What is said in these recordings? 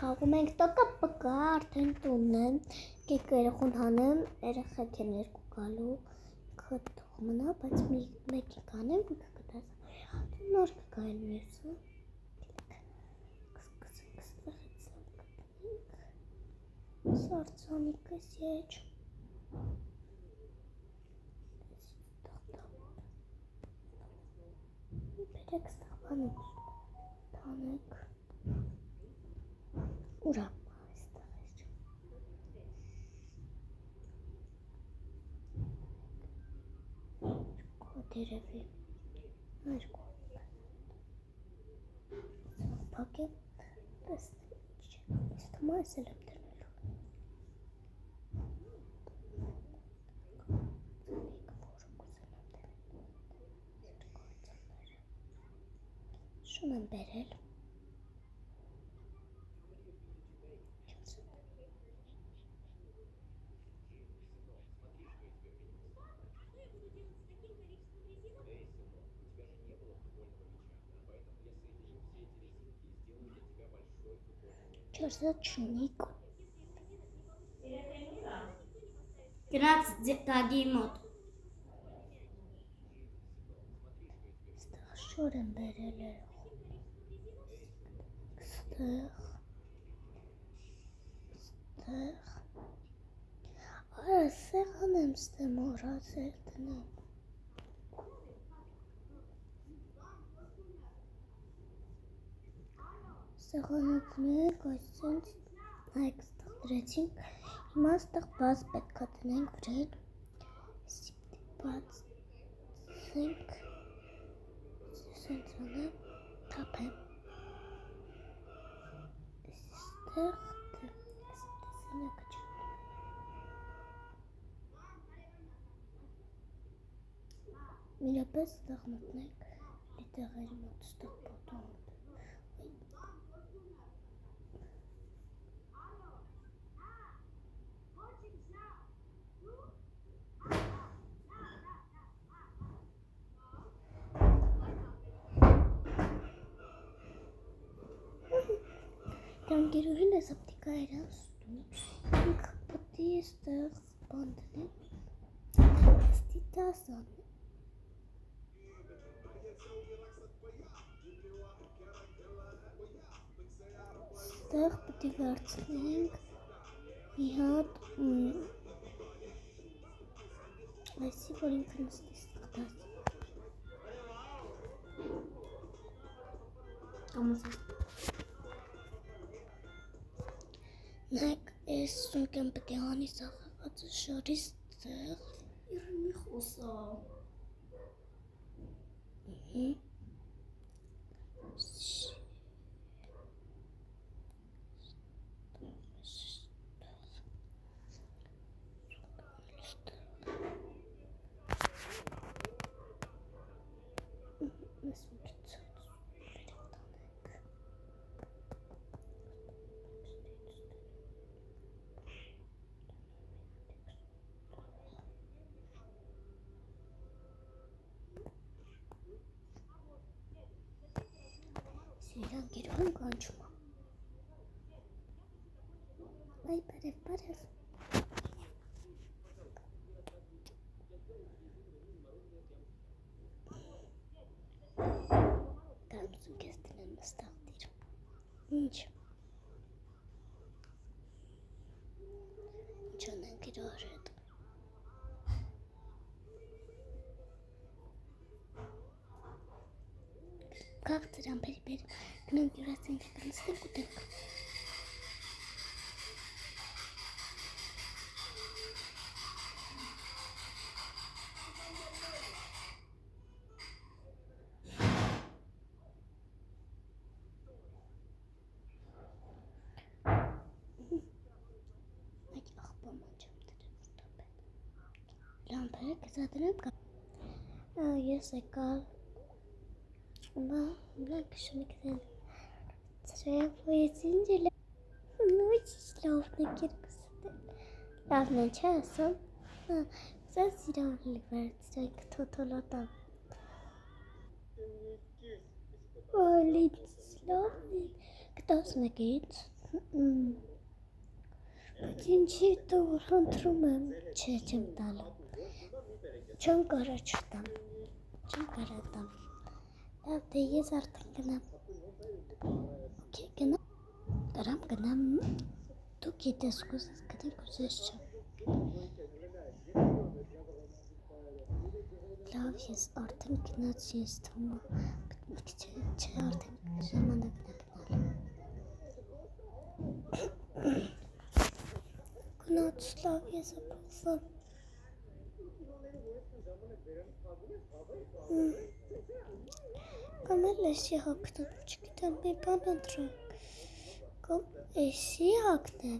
խաղում ենք տոկապկա արդեն տունն է, կեք երեխուն հանեմ, երեխեք են երկու գալու, կթող մնա, բայց մեկի կանեմ, կգտած նոր կգայլ մյուսը, սարցանիկս եչ, բերեք ստաղբանում, տանեք, ուրա այստեղ էր, դերևի, երկու, պակ է, տեսնեմ ինչ է, ես թմա ես էլ եմ դրնելու, շուն եմ բերել, չորսատ շունիկ, գնաց դադի մոտ, ստեղ շոր եմ բերել երեխուն, ստեղ, արա սեղան եմ ստեմ օրացել տնեմ, սեղանը տնենք, այսենց, այք ստեղ դրեցինք, հիմա ստեղ բաց պետք է տնենք վրեն, բացենք, սենց անեմ, թապեմ, ստեղ, տեսենյակը չեմ, միրապես ստեղ մտնենք, լի տեղերի մոտ ստեղ պոտոն, Գերուհին ես ապտիկա երասում, ինքը պտի ստեղ բանդն է, ստի դասան է, ստեղ պտի վերցնենք, մի հատ, այսի, որ ինքը նստի ստեղ դասի, կամասը, նայք ես սունկեմ պտի հանի սաղեղացը շորի ստեղ, իրեն մի խոսա, Սիրան գերուհին կանչում է, այ բարև, կարմսում կեզ տնեմ ստաղ դիր, ինչ անենք իրար հետ, կաղ ծրան բերի, գնանք յուրացենք կնստենք ուտենք, լամպերը կզադրեմ կա, ես եկալ, բլանք շունիկներ, ծրեմ, ես ինձ էլ նույց լավն է կերկս լավն է չէ ասում, սենց իրան լիվերցրեք թոթոլոտան, լավն է, կտասն եք ինձ, Բայց ինչի դու խնդրում եմ, չէ, չեմ տալու։ Չեմ կարա չտամ։ Չեմ կարա տամ։ Լավ, դե ես արդեն գնամ։ Okay, գնամ։ Գնամ։ Դու գիտես, կուզես գնի, կուզես չեմ։ Լավ, ես արդեն գնաց, ես թվում չէ, արդեն ժամանակն է գնալ։ Գնաց, լավ, ես ապրվում։ Կամ էլ էսի հակնեմ, չգիտեմ, մի բան ընտրեմ։ Կամ էսի հակնեմ։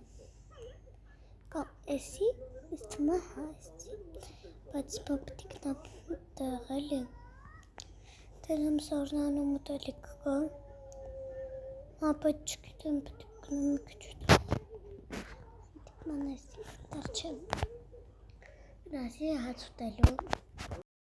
Կամ էսի, ես թվում է հայստի։ Բայց պապտիկն տեղել է։ Դերեմ սարնանում ուտելիք կա։ Բայց չգիտեմ, պետք գնում մի քիչ ուտել։ Մանեսի դեռ չեմ։ Գնացի հաց ուտելու։